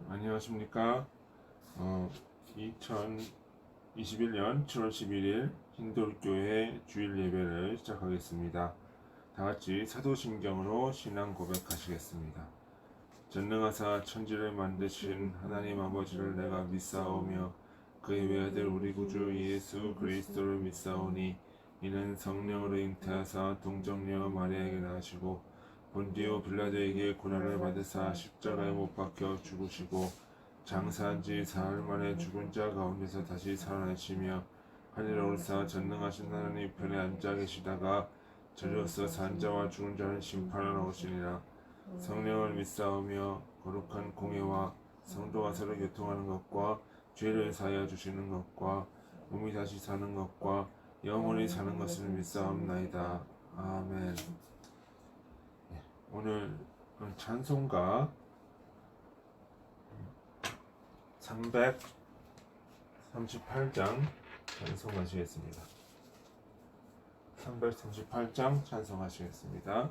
안녕하십니까. 2021년 7월 11일 힌돌교회 주일 예배를 시작하겠습니다. 다같이 사도신경으로 신앙 고백하시겠습니다. 전능하사 천지를 만드신 하나님 아버지를 내가 믿사오며 그의 외아들 우리 구주 예수 그리스도를 믿사오니 이는 성령으로 잉태하사 동정녀 마리아에게 나시고 본디오 빌라도에게 고난을 받으사 십자가에 못 박혀 죽으시고 장사한 지 사흘 만에 죽은 자 가운데서 다시 살아나시며 하늘에 오르사 전능하신 하나님 편에 앉아 계시다가 저리로서 산 자와 죽은 자를 심판하러 오시니라. 성령을 믿사오며 거룩한 공예와 성도가 서로 교통하는 것과 죄를 사하여 주시는 것과 몸이 다시 사는 것과 영원히 사는 것을 믿사옵나이다. 아멘. 오늘 찬송가 338장 찬송하시겠습니다. 338장 찬송하시겠습니다.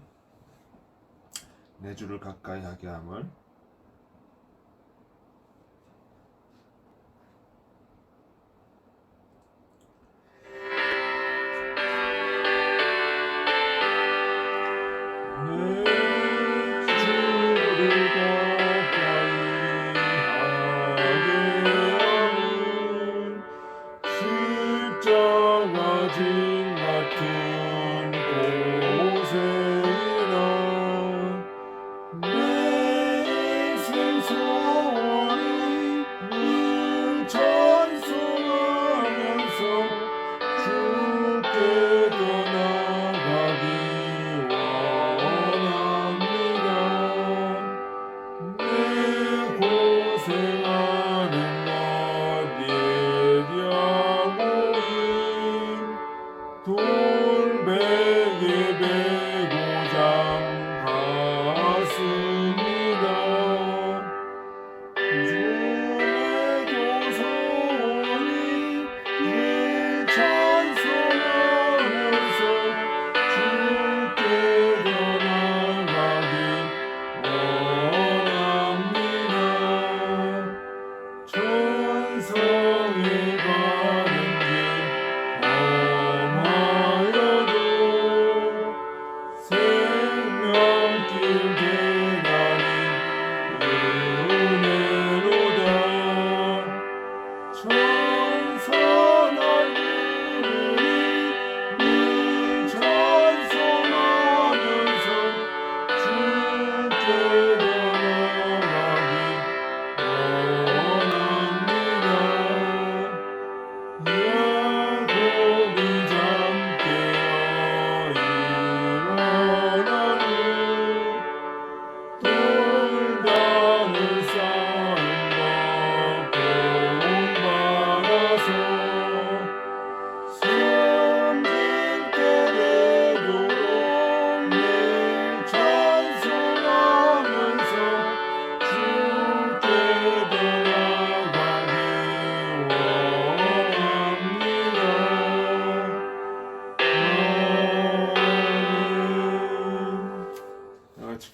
내 주를 가까이 하게 함을.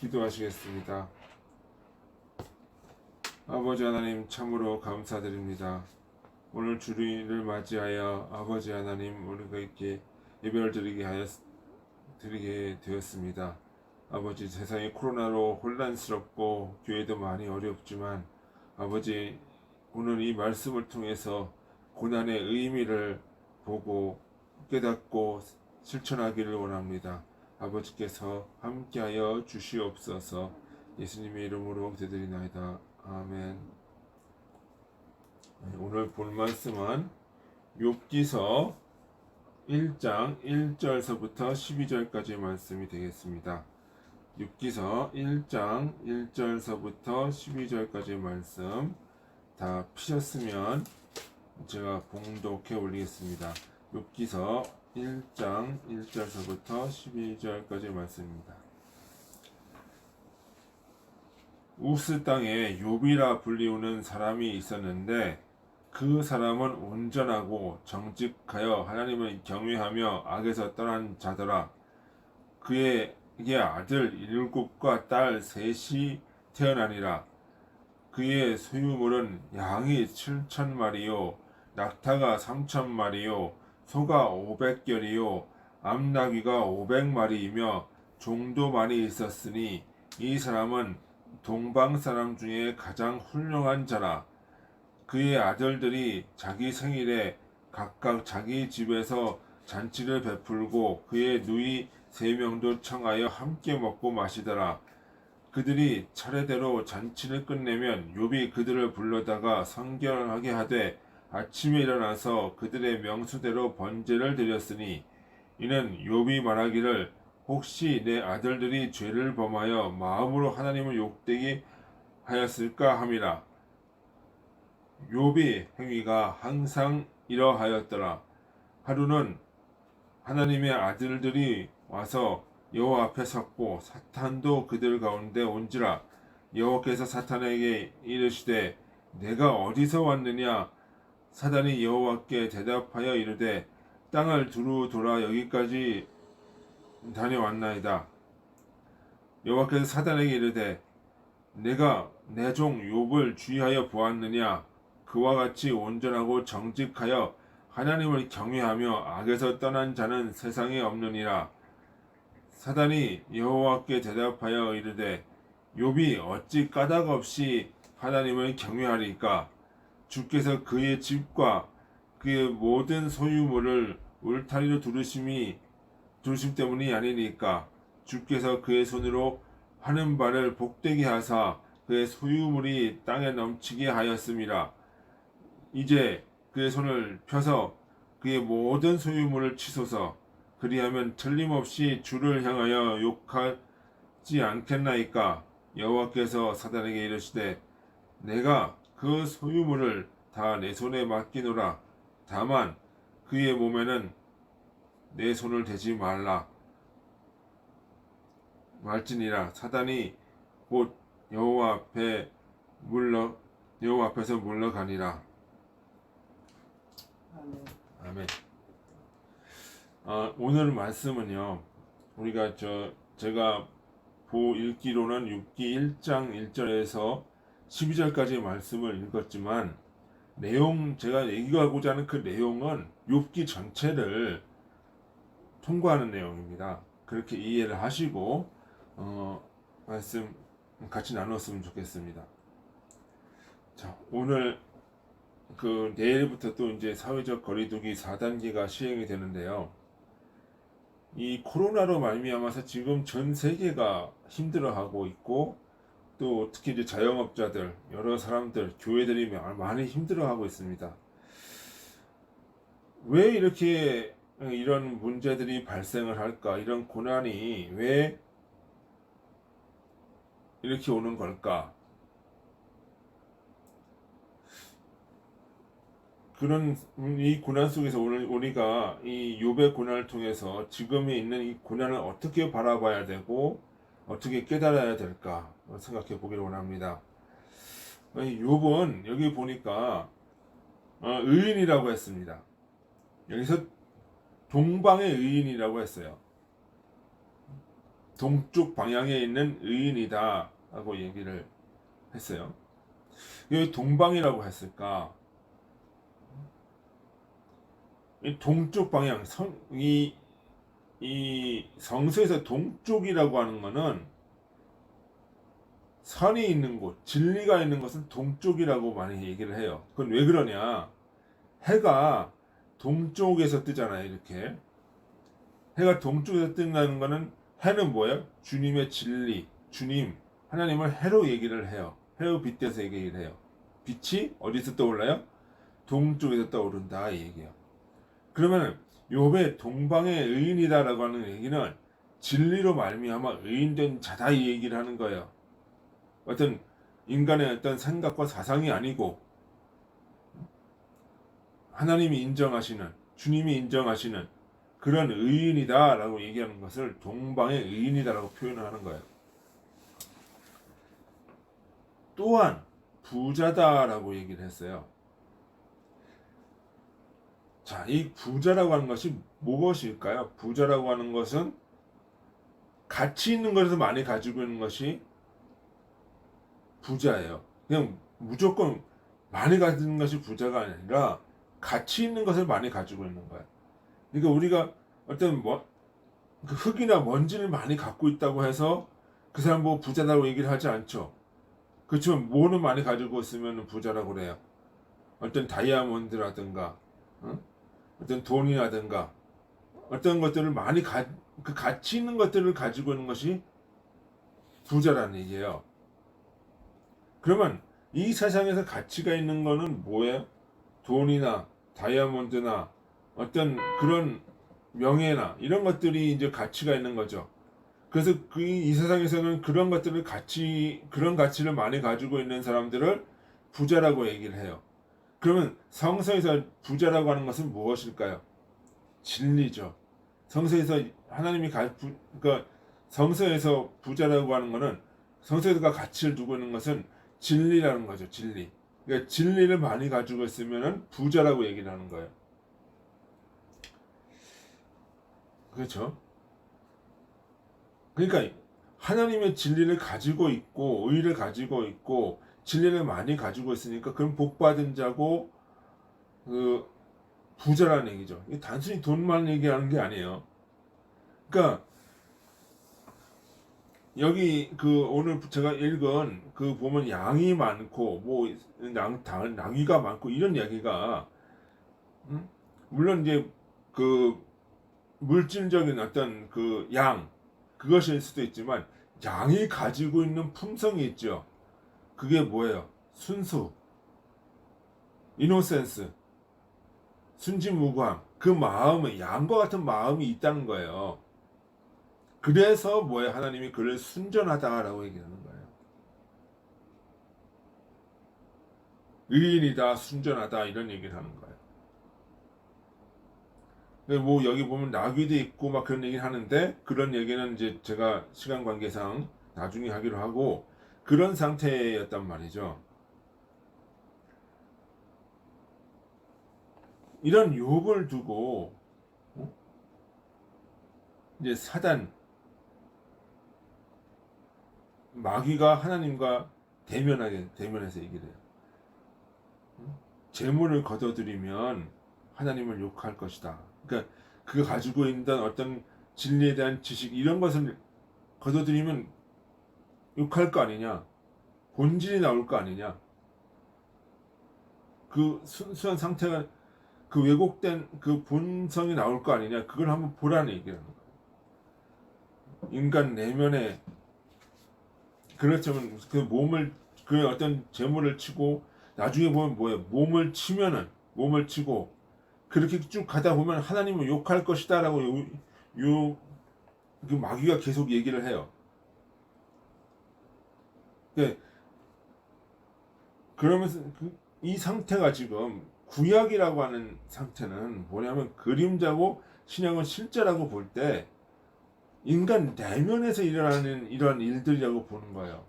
기도하시겠습니다. 아버지 하나님 참으로 감사드립니다. 오늘 주일을 맞이하여 아버지 하나님 우리가 이렇게 예배를 드리게 되었습니다. 아버지 세상이 코로나로 혼란스럽고 교회도 많이 어렵지만 아버지 오늘 이 말씀을 통해서 고난의 의미를 보고 깨닫고 실천하기를 원합니다. 아버지께서 함께하여 주시옵소서. 예수님의 이름으로 기도드리나이다. 아멘. 오늘 본 말씀은 욥기서 1장 1절서부터 12절까지의 말씀이 되겠습니다. 욥기서 1장 1절서부터 12절까지의 말씀 다 피셨으면 제가 봉독해 올리겠습니다. 욥기서 1장 1절서부터 12절까지의 말씀입니다. 우스 땅에 욥이라 불리우는 사람이 있었는데 그 사람은 온전하고 정직하여 하나님을 경외하며 악에서 떠난 자더라. 그에게 아들 7과 딸 3이 태어나니라. 그의 소유물은 양이 7,000마리요 낙타가 3,000마리요 소가 500결이요 암나귀가 500마리이며 종도 많이 있었으니 이 사람은 동방 사람 중에 가장 훌륭한 자라. 그의 아들들이 자기 생일에 각각 자기 집에서 잔치를 베풀고 그의 누이 3명도 청하여 함께 먹고 마시더라. 그들이 차례대로 잔치를 끝내면 욥이 그들을 불러다가 성결하게 하되 아침에 일어나서 그들의 명수대로 번제를 드렸으니 이는 욥이 말하기를 혹시 내 아들들이 죄를 범하여 마음으로 하나님을 욕되게 하였을까 함이라. 욥의 행위가 항상 이러하였더라. 하루는 하나님의 아들들이 와서 여호와 앞에 섰고 사탄도 그들 가운데 온지라. 여호와께서 사탄에게 이르시되 내가 어디서 왔느냐. 사단이 여호와께 대답하여 이르되 땅을 두루 돌아 여기까지 다녀왔나이다. 여호와께서 사단에게 이르되 내가 내 종 욥을 주의하여 보았느냐. 그와 같이 온전하고 정직하여 하나님을 경외하며 악에서 떠난 자는 세상에 없느니라. 사단이 여호와께 대답하여 이르되 욥이 어찌 까닭 없이 하나님을 경외하리까. 주께서 그의 집과 그의 모든 소유물을 울타리로 두르심 때문이 아니니까. 주께서 그의 손으로 하는 바를 복되게 하사 그의 소유물이 땅에 넘치게 하였음이라. 이제 그의 손을 펴서 그의 모든 소유물을 치소서. 그리하면 틀림없이 주를 향하여 욕하지 않겠나이까. 여호와께서 사단에게 이르시되 내가 그 소유물을 다 내 손에 맡기노라. 다만 그의 몸에는 내 손을 대지 말라. 말지니라. 사단이 곧 여호와 앞에서 물러가니라. 아멘. 오늘 말씀은요, 우리가 제가 읽기로는 6기 1장 1절에서 12절까지의 말씀을 읽었지만 제가 얘기하고자 하는 그 내용은 욥기 전체를 통과하는 내용입니다. 그렇게 이해를 하시고 말씀 같이 나눴으면 좋겠습니다. 자, 오늘 내일부터 또 이제 사회적 거리두기 4단계가 시행이 되는데요. 이 코로나로 말미암아서 지금 전 세계가 힘들어하고 있고 또 특히 이제 자영업자들, 여러 사람들, 교회들이 많이 힘들어하고 있습니다. 왜 이렇게 이런 문제들이 발생을 할까? 이런 고난이 왜 이렇게 오는 걸까? 그런 이 고난 속에서 오늘 우리가 이 욥의 고난을 통해서 지금에 있는 이 고난을 어떻게 바라봐야 되고 어떻게 깨달아야 될까 생각해 보기를 원합니다. 욥은 여기 보니까 의인이라고 했습니다. 여기서 동방의 의인이라고 했어요. 동쪽 방향에 있는 의인이다 라고 얘기를 했어요. 왜 동방이라고 했을까? 이 동쪽 방향, 이 성서에서 동쪽이라고 하는 것은 선이 있는 곳, 진리가 있는 것은 동쪽이라고 많이 얘기를 해요. 그건 왜 그러냐? 해가 동쪽에서 뜨잖아요, 이렇게. 해가 동쪽에서 뜬다는 것은 해는 뭐예요? 주님의 진리, 주님, 하나님을 해로 얘기를 해요. 해로 빗대서 얘기를 해요. 빛이 어디서 떠올라요? 동쪽에서 떠오른다, 이 얘기예요. 그러면 욥의 동방의 의인이다라고 하는 얘기는 진리로 말미암아 의인된 자다 이 얘기를 하는 거예요. 어떤 인간의 어떤 생각과 사상이 아니고 하나님이 인정하시는, 주님이 인정하시는 그런 의인이다라고 얘기하는 것을 동방의 의인이다라고 표현을 하는 거예요. 또한 부자다라고 얘기를 했어요. 자, 이 부자라고 하는 것이 무엇일까요? 부자라고 하는 것은 가치 있는 것에서 많이 가지고 있는 것이 부자예요. 그냥 무조건 많이 가진 것이 부자가 아니라 가치 있는 것을 많이 가지고 있는 거야. 그러니까 우리가 어떤 그 흙이나 먼지를 많이 갖고 있다고 해서 그 사람 뭐 부자라고 얘기를 하지 않죠. 그렇지만 뭐는 많이 가지고 있으면 부자라고 그래요. 어떤 다이아몬드라든가, 어? 어떤 돈이라든가, 어떤 것들을 많이 그 가치 있는 것들을 가지고 있는 것이 부자라는 얘기예요. 그러면 이 세상에서 가치가 있는 거는 뭐예요? 돈이나 다이아몬드나 어떤 그런 명예나 이런 것들이 이제 가치가 있는 거죠. 그래서 이 세상에서는 그런 가치를 많이 가지고 있는 사람들을 부자라고 얘기를 해요. 그러면 성서에서 부자라고 하는 것은 무엇일까요? 진리죠. 성서에서 그러니까 성서에서 부자라고 하는 것은 성서가 가치를 두고 있는 것은 진리라는 거죠. 진리. 그러니까 진리를 많이 가지고 있으면은 부자라고 얘기를 하는 거예요. 그렇죠? 그러니까 하나님의 진리를 가지고 있고 의를 가지고 있고 진리를 많이 가지고 있으니까 그럼 복 받은 자고 그 부자라는 얘기죠. 이게 단순히 돈만 얘기하는 게 아니에요. 그러니까 여기 그 오늘 제가 읽은 그 보면 양이 많고 뭐 낭위가 많고 이런 이야기가 물론 이제 그 물질적인 어떤 그 그것일 수도 있지만 양이 가지고 있는 품성이 있죠. 그게 뭐예요? 순수, 이노센스, 순진무구함. 그 마음에 양과 같은 마음이 있다는 거예요. 그래서 뭐예요? 하나님이 그를 순전하다라고 얘기하는 거예요. 의인이다, 순전하다 이런 얘기를 하는 거예요. 근데 뭐 여기 보면 나귀도 있고 막 그런 얘기를 하는데 그런 얘기는 이제 제가 시간 관계상 나중에 하기로 하고 그런 상태였단 말이죠. 이런 욥을 두고 이제 사단 마귀가 하나님과 대면해서 얘기를 해요. 재물을 거둬들이면 하나님을 욕할 것이다. 그러니까 그가 가지고 있는 어떤 진리에 대한 지식 이런 것을 거둬들이면 욕할 거 아니냐, 본질이 나올 거 아니냐. 그 순수한 상태가 그 왜곡된 그 본성이 나올 거 아니냐. 그걸 한번 보라는 얘기라는 거예요. 인간 내면에 그렇지만 그 어떤 재물을 치고 나중에 보면 뭐예요? 몸을 치고 그렇게 쭉 가다 보면 하나님을 욕할 것이다라고 그 마귀가 계속 얘기를 해요. 그러면서 이 상태가 지금 구약이라고 하는 상태는 뭐냐면 그림자고 신약은 실제라고 볼 때 인간 내면에서 일어나는 이런 일들이라고 보는 거예요.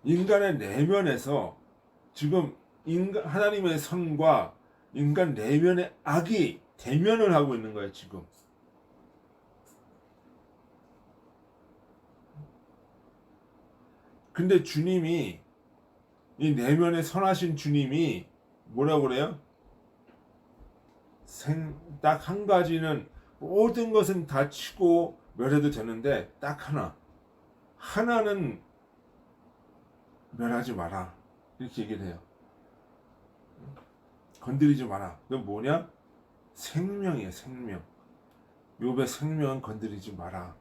인간의 내면에서 지금 하나님의 선과 인간 내면의 악이 대면을 하고 있는 거예요, 지금. 근데 주님이 이 내면에 선하신 주님이 뭐라고 그래요? 딱 한 가지는 모든 것은 다 치고 멸해도 되는데 딱 하나는 멸하지 마라 이렇게 얘기를 해요. 건드리지 마라. 그건 뭐냐? 생명이에요. 생명. 욥의 생명은 건드리지 마라.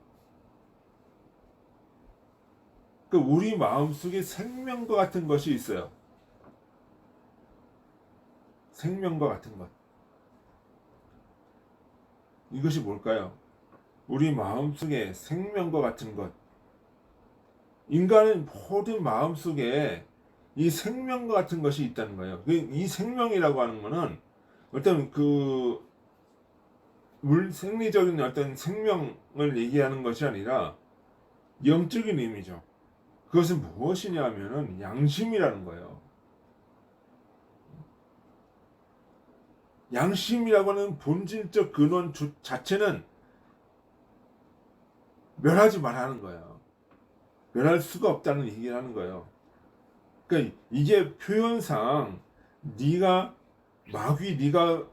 그 우리 마음속에 생명과 같은 것이 있어요. 생명과 같은 것. 이것이 뭘까요? 우리 마음속에 생명과 같은 것. 인간은 모든 마음속에 이 생명과 같은 것이 있다는 거예요. 이 생명이라고 하는 것은 어떤 생리적인 어떤 생명을 얘기하는 것이 아니라 영적인 의미죠. 그것은 무엇이냐 하면은 양심이라는 거예요. 양심이라고 하는 본질적 근원 자체는 멸하지 말라는 거예요. 멸할 수가 없다는 얘기를 하는 거예요. 그러니까 이게 표현상 네가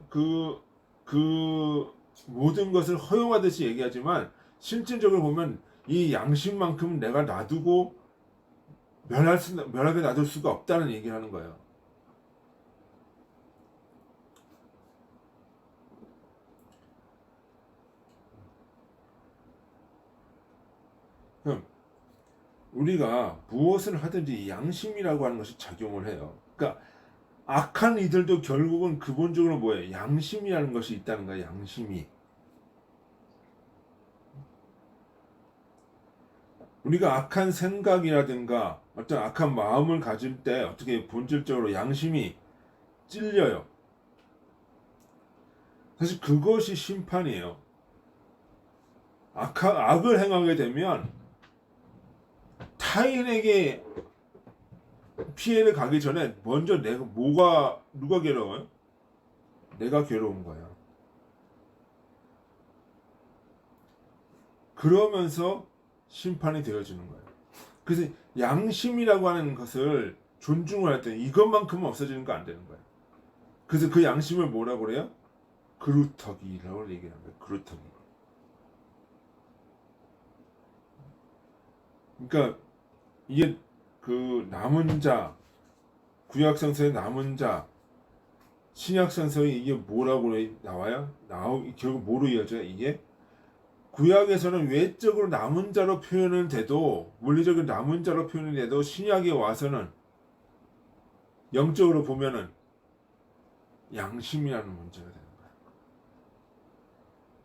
그 모든 것을 허용하듯이 얘기하지만 실질적으로 보면 이 양심만큼은 내가 놔두고 멸하게 놔둘 수가 없다는 얘기를 하는 거예요. 그럼 우리가 무엇을 하든지 양심이라고 하는 것이 작용을 해요. 그러니까 악한 이들도 결국은 근본적으로 뭐예요? 양심이라는 것이 있다는 거예요. 양심이. 우리가 악한 생각이라든가 어떤 악한 마음을 가질 때 어떻게 본질적으로 양심이 찔려요. 사실 그것이 심판이에요. 악을 행하게 되면 타인에게 피해를 가기 전에 먼저 누가 괴로워요? 내가 괴로운 거야. 그러면서 심판이 되어지는 거예요. 그래서 양심이라고 하는 것을 존중을 할 때 이것만큼은 없어지는 거 안 되는 거예요. 그래서 그 양심을 뭐라고 그래요? 그루터기라고 얘기하는 거예요. 그루터기. 그러니까 이게 그 남은 자, 구약성서의 남은 자, 신약성서에 이게 뭐라고 나와요? 결국 뭐로 이어져요? 이게 구약에서는 외적으로 남은 자로 표현은 돼도 물리적인 남은 자로 표현이 돼도 신약에 와서는 영적으로 보면은 양심이라는 문제가 되는 거예요.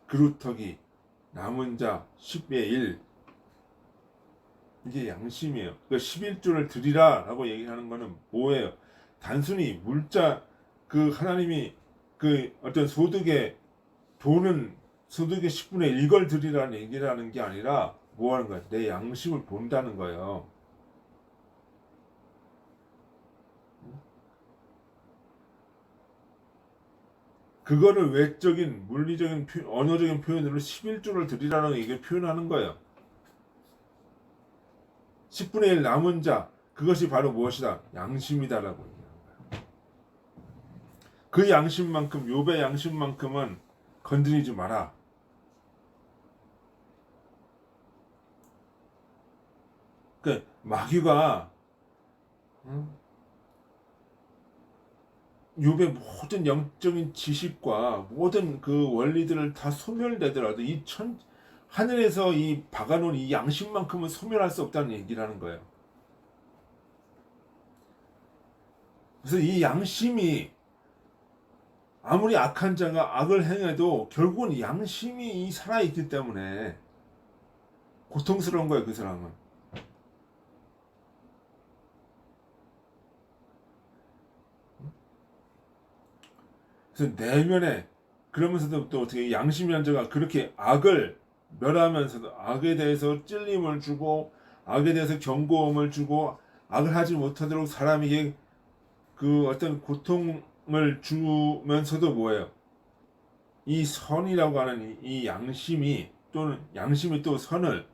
그루터기, 남은 자, 10의 1 이게 양심이에요. 그러니까 11조를 드리라 라고 얘기하는 거는 뭐예요? 단순히 물자 그 하나님이 그 어떤 소득의 10분의 1걸 드리라는 얘기를 하는 게 아니라 뭐 하는 거야? 내 양심을 본다는 거예요. 그거를 외적인 물리적인 언어적인 표현으로 11조를 드리라는 얘기를 표현하는 거예요. 10분의 1 남은 자 그것이 바로 무엇이다? 양심이다라고 얘기하는 거예요. 그 양심만큼 욥의 양심만큼은 건드리지 마라. 그 마귀가 욥의 모든 영적인 지식과 모든 그 원리들을 다 소멸되더라도 하늘에서 이 박아놓은 이 양심만큼은 소멸할 수 없다는 얘기를 하는 거예요. 그래서 이 양심이 아무리 악한 자가 악을 행해도 결국은 양심이 살아있기 때문에 고통스러운 거예요, 그 사람은. 그래서 내면에 그러면서도 또 어떻게 양심이라는 자가 그렇게 악을 멸하면서도 악에 대해서 찔림을 주고 악에 대해서 경고음을 주고 악을 하지 못하도록 사람에게 그 어떤 고통을 주면서도 뭐예요? 이 선이라고 하는 이 양심이 또 선을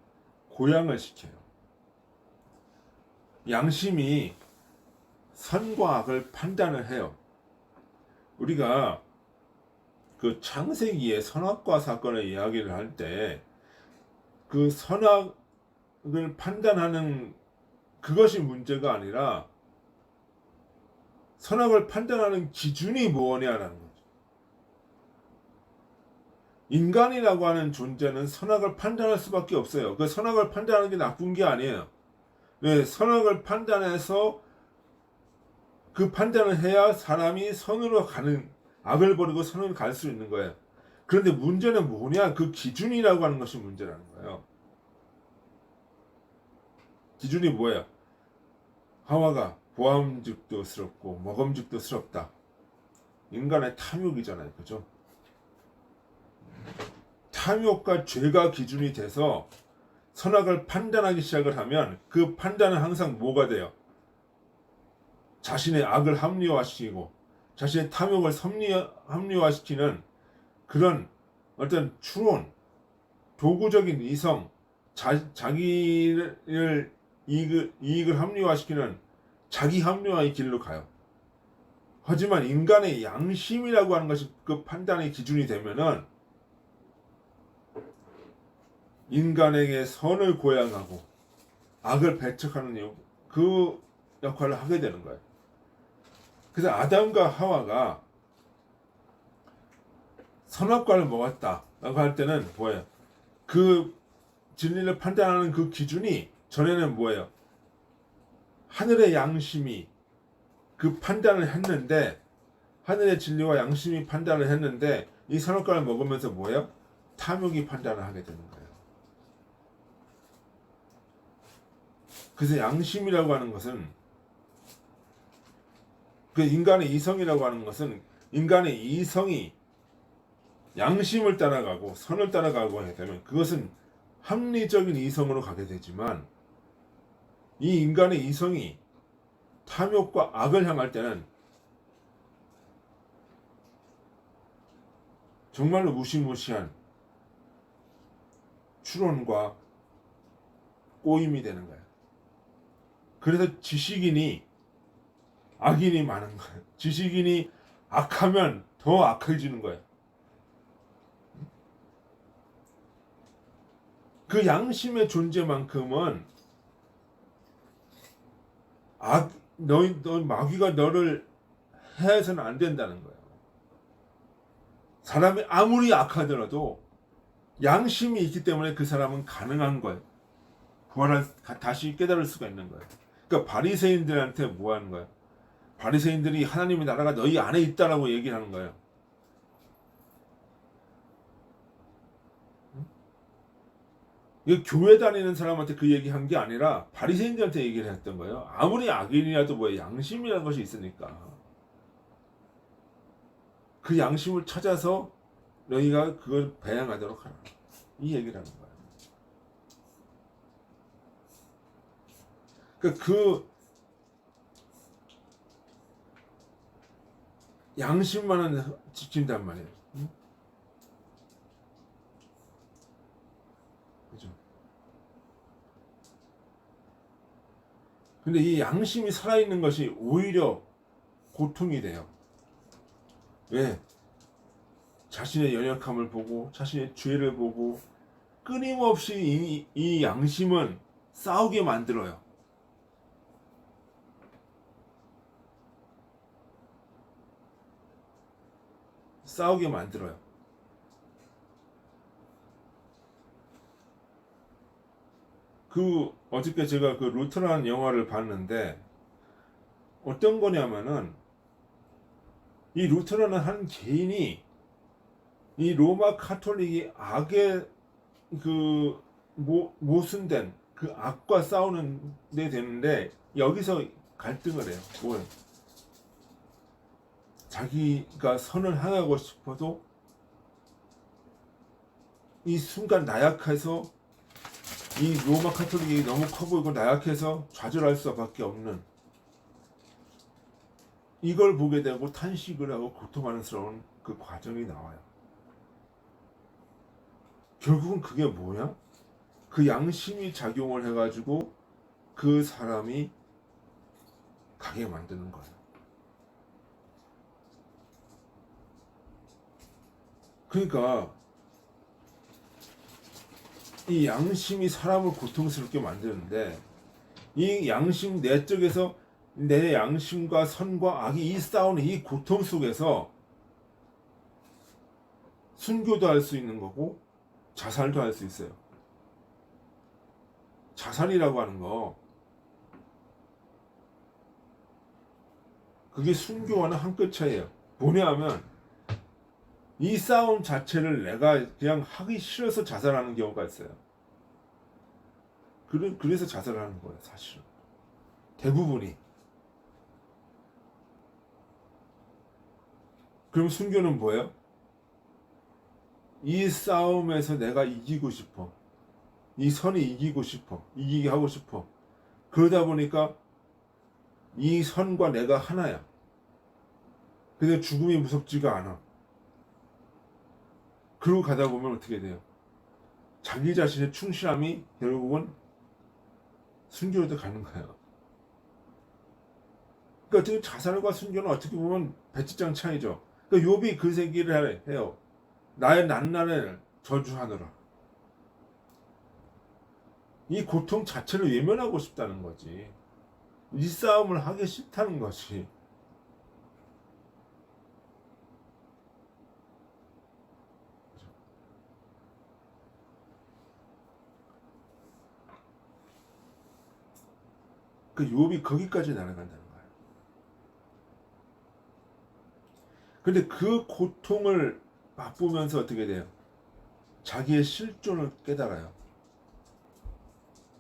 고양을 시켜요. 양심이 선과 악을 판단을 해요. 우리가 그 창세기의 선악과 사건의 이야기를 할 때 그 선악을 판단하는 그것이 문제가 아니라 선악을 판단하는 기준이 뭐냐라는 거죠. 인간이라고 하는 존재는 선악을 판단할 수밖에 없어요. 그 선악을 판단하는 게 나쁜 게 아니에요. 왜? 선악을 판단해서 그 판단을 해야 사람이 선으로 가는 악을 버리고 선으로 갈 수 있는 거예요. 그런데 문제는 뭐냐? 그 기준이라고 하는 것이 문제라는 거예요. 기준이 뭐예요? 하와가 보암직도 스럽고 먹음직도 스럽다. 인간의 탐욕이잖아요. 그죠? 탐욕과 죄가 기준이 돼서 선악을 판단하기 시작을 하면 그 판단은 항상 뭐가 돼요? 자신의 악을 합리화시키고 자신의 탐욕을 합리화시키는 그런 어떤 추론, 도구적인 이성, 자기를 이익을 합리화시키는 자기 합리화의 길로 가요. 하지만 인간의 양심이라고 하는 것이 그 판단의 기준이 되면은 인간에게 선을 고양하고 악을 배척하는 그 역할을 하게 되는 거예요. 그래서 아담과 하와가 선악과를 먹었다라고 할 때는 뭐예요? 그 진리를 판단하는 그 기준이 전에는 뭐예요? 하늘의 양심이 그 판단을 했는데, 하늘의 진리와 양심이 판단을 했는데, 이 선악과를 먹으면서 뭐예요? 탐욕이 판단을 하게 되는 거예요. 그래서 양심이라고 하는 것은, 그 인간의 이성이라고 하는 것은 인간의 이성이 양심을 따라가고 선을 따라가고 하게 되면 그것은 합리적인 이성으로 가게 되지만, 이 인간의 이성이 탐욕과 악을 향할 때는 정말로 무시무시한 추론과 꼬임이 되는 거예요. 그래서 지식인이 악인이 많은 거예요. 지식인이 악하면 더 악해지는 거예요. 그 양심의 존재만큼은 너 마귀가 너를 해서는 안 된다는 거예요. 사람이 아무리 악하더라도 양심이 있기 때문에 그 사람은 가능한 거예요. 다시 깨달을 수가 있는 거예요. 그러니까 바리새인들한테 뭐 하는 거예요? 바리새인들이 하나님의 나라가 너희 안에 있다라고 얘기를 하는 거예요. 이 교회 다니는 사람한테 그 얘기한 게 아니라 바리새인들한테 얘기를 했던 거예요. 아무리 악인이라도 뭐 양심이라는 것이 있으니까 그 양심을 찾아서 너희가 그걸 배양하도록 하라, 이 얘기를 하는 거예요. 그러니까 그 양심만은 지킨단 말이에요. 응? 그죠? 근데 이 양심이 살아있는 것이 오히려 고통이 돼요. 왜? 자신의 연약함을 보고 자신의 죄를 보고 끊임없이 이 양심은 싸우게 만들어요. 싸우게 만들어요. 어저께 제가 그 루터라는 영화를 봤는데 어떤 거냐면은 이 루터라는 한 개인이 이 로마 카톨릭이 악의 그 모순된 그 악과 싸우는 데 되는데 여기서 갈등을 해요. 뭐예요? 자기가 선을 행하고 싶어도 이 순간 나약해서 이 로마 카톨릭이 너무 커 보이고 나약해서 좌절할 수밖에 없는, 이걸 보게 되고 탄식을 하고 고통스러운 그 과정이 나와요. 결국은 그게 뭐야? 그 양심이 작용을 해가지고 그 사람이 가게 만드는 거예요. 그러니까 이 양심이 사람을 고통스럽게 만드는데, 이 양심 내적에서 내 양심과 선과 악이 이 싸우는 이 고통 속에서 순교도 할 수 있는 거고 자살도 할 수 있어요. 자살이라고 하는 거, 그게 순교와는 한 끗 차이예요. 뭐냐 하면 이 싸움 자체를 내가 그냥 하기 싫어서 자살하는 경우가 있어요. 그래서 자살하는 거예요, 사실은. 대부분이. 그럼 순교는 뭐예요? 이 싸움에서 내가 이기고 싶어. 이 선이 이기고 싶어. 이기게 하고 싶어. 그러다 보니까 이 선과 내가 하나야. 근데 죽음이 무섭지가 않아. 그러고 가다 보면 어떻게 돼요? 자기 자신의 충실함이 결국은 순교로도 가는 거예요. 그러니까 어떻게 자살과 순교는 어떻게 보면 배치장 차이죠. 그러니까 욥이 그 얘기를 해요. 나의 난난을 저주하느라. 이 고통 자체를 외면하고 싶다는 거지. 이 싸움을 하기 싫다는 것이. 그 욥이 거기까지 날아간다는 거예요. 근데 그 고통을 맛보면서 어떻게 돼요? 자기의 실존을 깨달아요.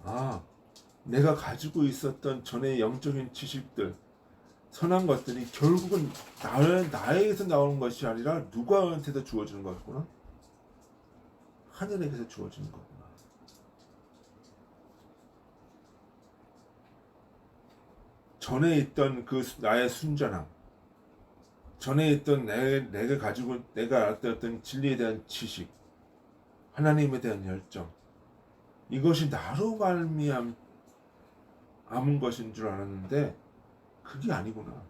아, 내가 가지고 있었던 전에 영적인 지식들, 선한 것들이 결국은 나에게서 나오는 것이 아니라 누구한테서 주어지는 거였구나? 하늘에게서 주어지는 거구나. 전에 있던 그 나의 순전함, 전에 있던 내가 가지고 내가 알았던 어떤 진리에 대한 지식, 하나님에 대한 열정, 이것이 나로 말미암은 것인 줄 알았는데 그게 아니구나.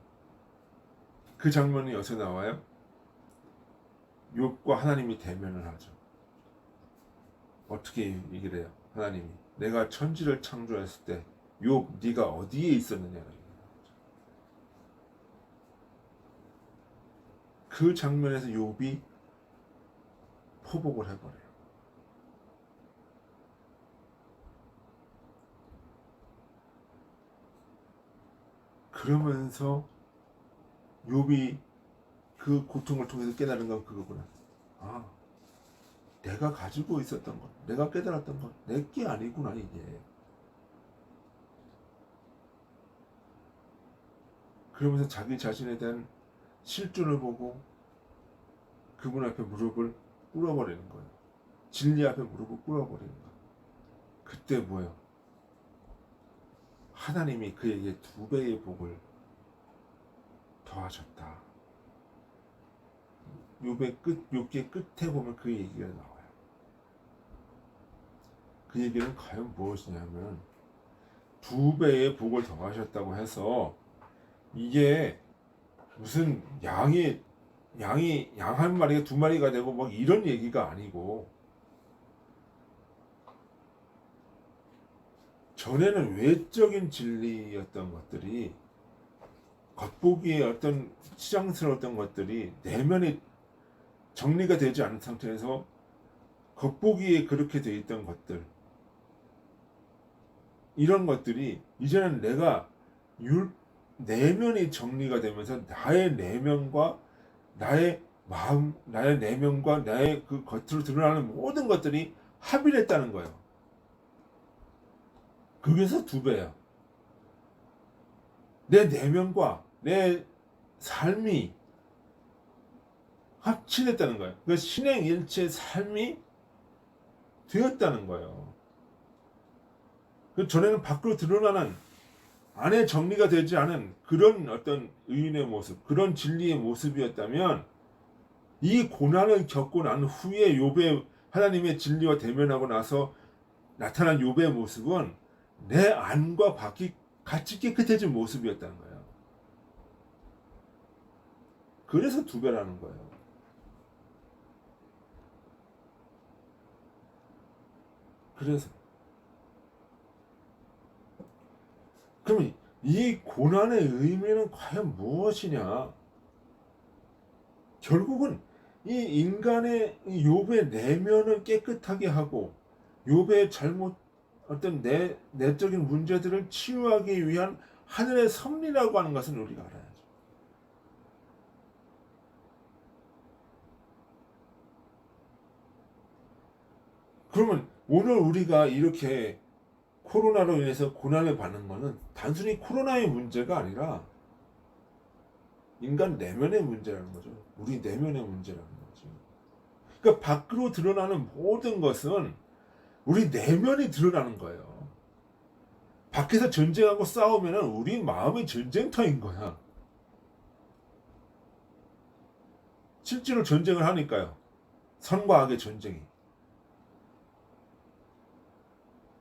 그 장면이 여기서 나와요. 욥과 하나님이 대면을 하죠. 어떻게 얘기를 해요? 하나님이 내가 천지를 창조했을 때 욥 네가 어디에 있었느냐. 그 장면에서 욥이 포복을 해버려요. 그러면서 욥이 그 고통을 통해서 깨달은 건 그거구나. 아, 내가 가지고 있었던 것, 내가 깨달았던 것, 내게 아니구나 이게. 그러면서 자기 자신에 대한 실존을 보고 그분 앞에 무릎을 꿇어버리는 거예요. 진리 앞에 무릎을 꿇어버리는 거예요. 그때 뭐예요? 하나님이 그에게 2배의 복을 더하셨다. 욥기의 끝에 보면 그 얘기가 나와요. 그 얘기는 과연 무엇이냐면 2배의 복을 더하셨다고 해서 이게 무슨 양이 양 한 마리가 2마리가 되고 막 이런 얘기가 아니고, 전에는 외적인 진리였던 것들이, 겉보기에 어떤 치장스러웠던 것들이 내면이 정리가 되지 않은 상태에서 겉보기에 그렇게 돼 있던 것들, 이런 것들이 이제는 내면이 정리가 되면서 나의 내면과 나의 마음, 나의 내면과 나의 그 겉으로 드러나는 모든 것들이 합일했다는 거예요. 거기서 2배야. 내 내면과 내 삶이 합친했다는 거예요. 그 신행일체 삶이 되었다는 거예요. 그 전에는 밖으로 드러나는 안에 정리가 되지 않은 그런 어떤 의인의 모습, 그런 진리의 모습이었다면, 이 고난을 겪고 난 후에 욥의 하나님의 진리와 대면하고 나서 나타난 욥의 모습은 내 안과 밖이 같이 깨끗해진 모습이었다는 거예요. 그래서 2배라는 거예요. 그래서 그럼 이 고난의 의미는 과연 무엇이냐? 결국은 이 인간의 욥의 내면을 깨끗하게 하고 욥의 잘못 어떤 내적인 문제들을 치유하기 위한 하늘의 섭리라고 하는 것은 우리가 알아야죠. 그러면 오늘 우리가 이렇게 코로나로 인해서 고난을 받는 것은 단순히 코로나의 문제가 아니라 인간 내면의 문제라는 거죠. 우리 내면의 문제라는 거죠. 그러니까 밖으로 드러나는 모든 것은 우리 내면이 드러나는 거예요. 밖에서 전쟁하고 싸우면 우리 마음의 전쟁터인 거야. 실제로 전쟁을 하니까요. 선과 악의 전쟁이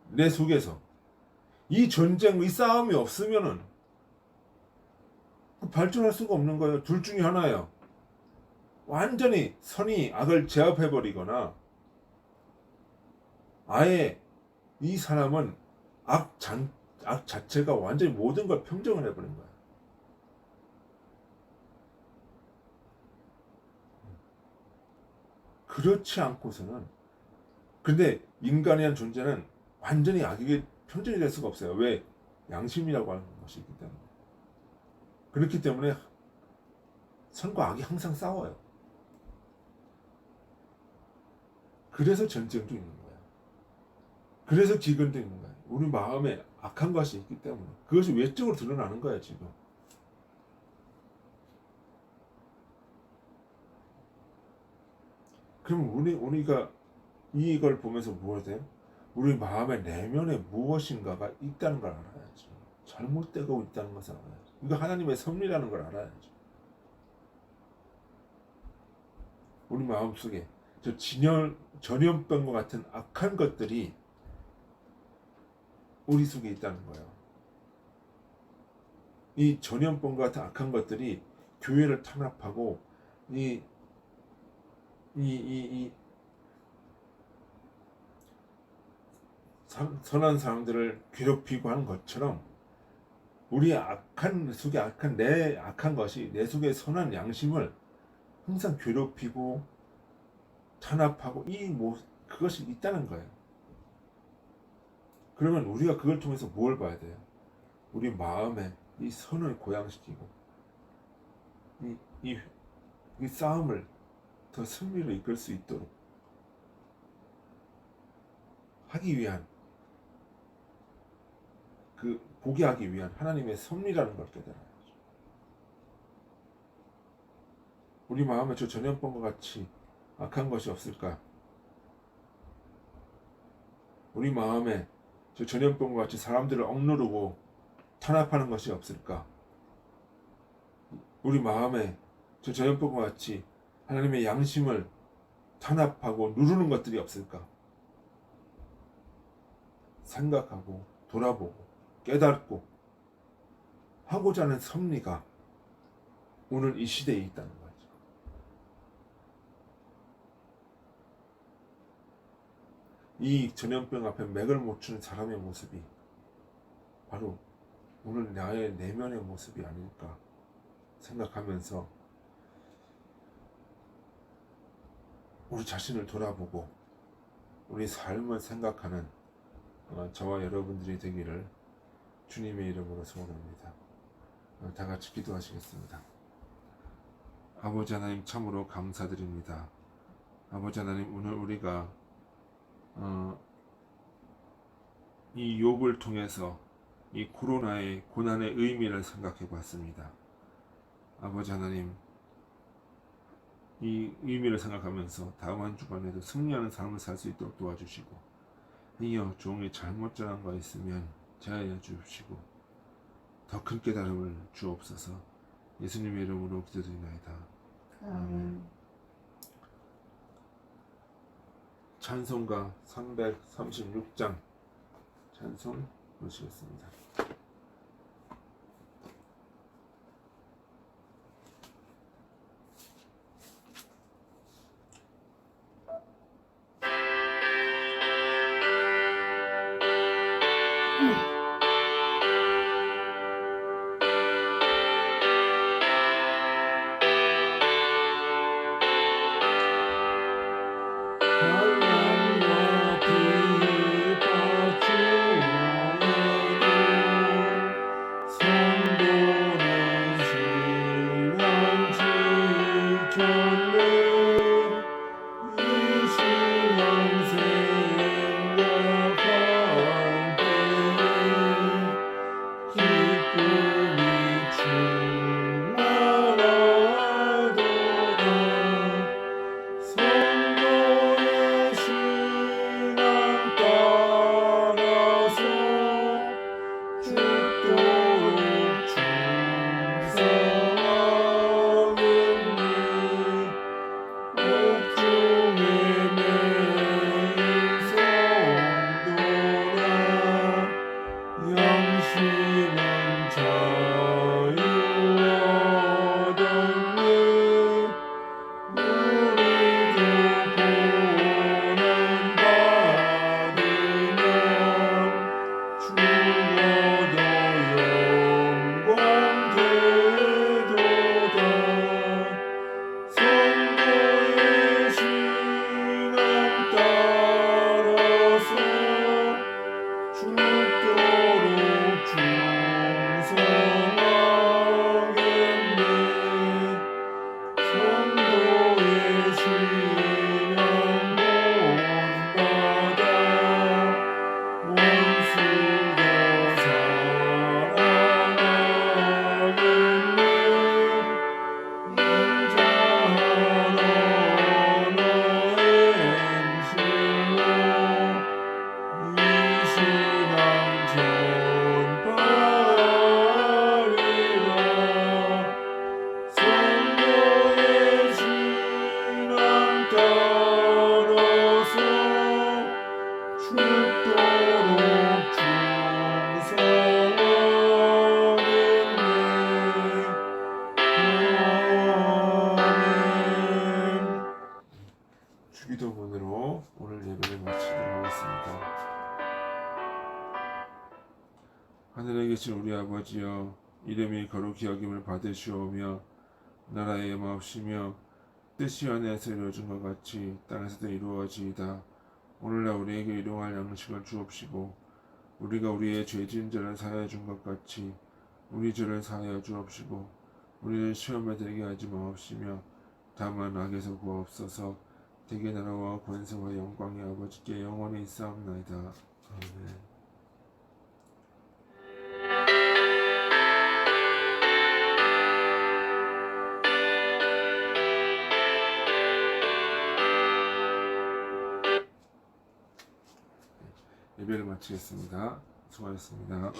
내 속에서. 이 전쟁, 이 싸움이 없으면은 발전할 수가 없는 거예요. 둘 중에 하나예요. 완전히 선이 악을 제압해버리거나 아예 이 사람은 악 자체가 완전히 모든 걸 평정을 해버린 거야. 그렇지 않고서는, 근데 인간이란 존재는 완전히 악에게 평정이 될 수가 없어요. 왜? 양심이라고 하는 것이 있기 때문에. 그렇기 때문에 선과 악이 항상 싸워요. 그래서 전쟁도 있는 거야. 그래서 기근도 있는 거야. 우리 마음에 악한 것이 있기 때문에. 그것이 외적으로 드러나는 거야, 지금. 그럼 우리가 이걸 보면서 무엇이 돼요? 우리 마음의 내면에 무엇인가가 있다는 걸 알아야지. 잘못되고 있다는 것을 알아야지. 이거 하나님의 섭리라는 걸 알아야지. 우리 마음속에 저 전염병과 같은 악한 것들이 우리 속에 있다는 거예요. 이 전염병과 같은 악한 것들이 교회를 탄압하고 이 선한 사람들을 괴롭히고 하는 것처럼 우리 악한 속에 내 악한 것이 내 속에 선한 양심을 항상 괴롭히고 탄압하고 그것이 있다는 거예요. 그러면 우리가 그걸 통해서 뭘 봐야 돼요? 우리 마음에 이 선을 고양시키고 이 싸움을 더 승리로 이끌 수 있도록 하기 위한, 보게 하기 위한 하나님의 섭리라는 걸 깨달아야죠. 우리 마음에 저 전염병과 같이 악한 것이 없을까? 우리 마음에 저 전염병과 같이 사람들을 억누르고 탄압하는 것이 없을까? 우리 마음에 저 전염병과 같이 하나님의 양심을 탄압하고 누르는 것들이 없을까? 생각하고 돌아보고 깨닫고 하고자 하는 섭리가 오늘 이 시대에 있다는 거죠. 이 전염병 앞에 맥을 못 추는 사람의 모습이 바로 오늘 나의 내면의 모습이 아닐까 생각하면서 우리 자신을 돌아보고 우리 삶을 생각하는 저와 여러분들이 되기를 주님의 이름으로 소원합니다. 다 같이 기도하시겠습니다. 아버지 하나님, 참으로 감사드립니다. 아버지 하나님, 오늘 우리가 이 욥을 통해서 이 코로나의 고난의 의미를 생각해 봤습니다. 아버지 하나님, 이 의미를 생각하면서 다음 한 주간에도 승리하는 삶을 살 수 있도록 도와주시고, 이어 종이 잘못 전한 거 있으면 제하여 주시고 더 큰 깨달음을 주옵소서. 예수님의 이름으로 기도드리나이다. 아멘. 찬송가 336장 찬송 보시겠습니다. 쉬는 자유 얻었네. 우리도 고난 받으면 죽어도 영광 되도다. 성도의 신앙 따라서 죽도록 충성하겠네. 성도의 신앙 본받아 원수도 사랑하겠네. 인자하라 너의 행실로 이 신앙 전파하리라. 성도의 신앙 따라서 죽도록 충성하겠네. 아멘. 주기도문으로 오늘 예배를 마치도록 하겠습니다. 하늘에 계신 우리 아버지여, 이름이 거룩히 여김을 받으시오며 나라의 마옵시며 뜻이 하늘에서 이루어진 것 같이 땅에서도 이루어지이다. 오늘날 우리에게 일용할 양식을 주옵시고 우리가 우리의 죄 지은 자를 사하여 준 것 같이 우리 죄를 사하여 주옵시고 우리는 시험에 들게 하지 마옵시며 다만 악에서 구하옵소서. 대개 나라와 권세와 영광이 아버지께 영원히 있사옵나이다. 아멘. 예배를 마치겠습니다. 수고하셨습니다.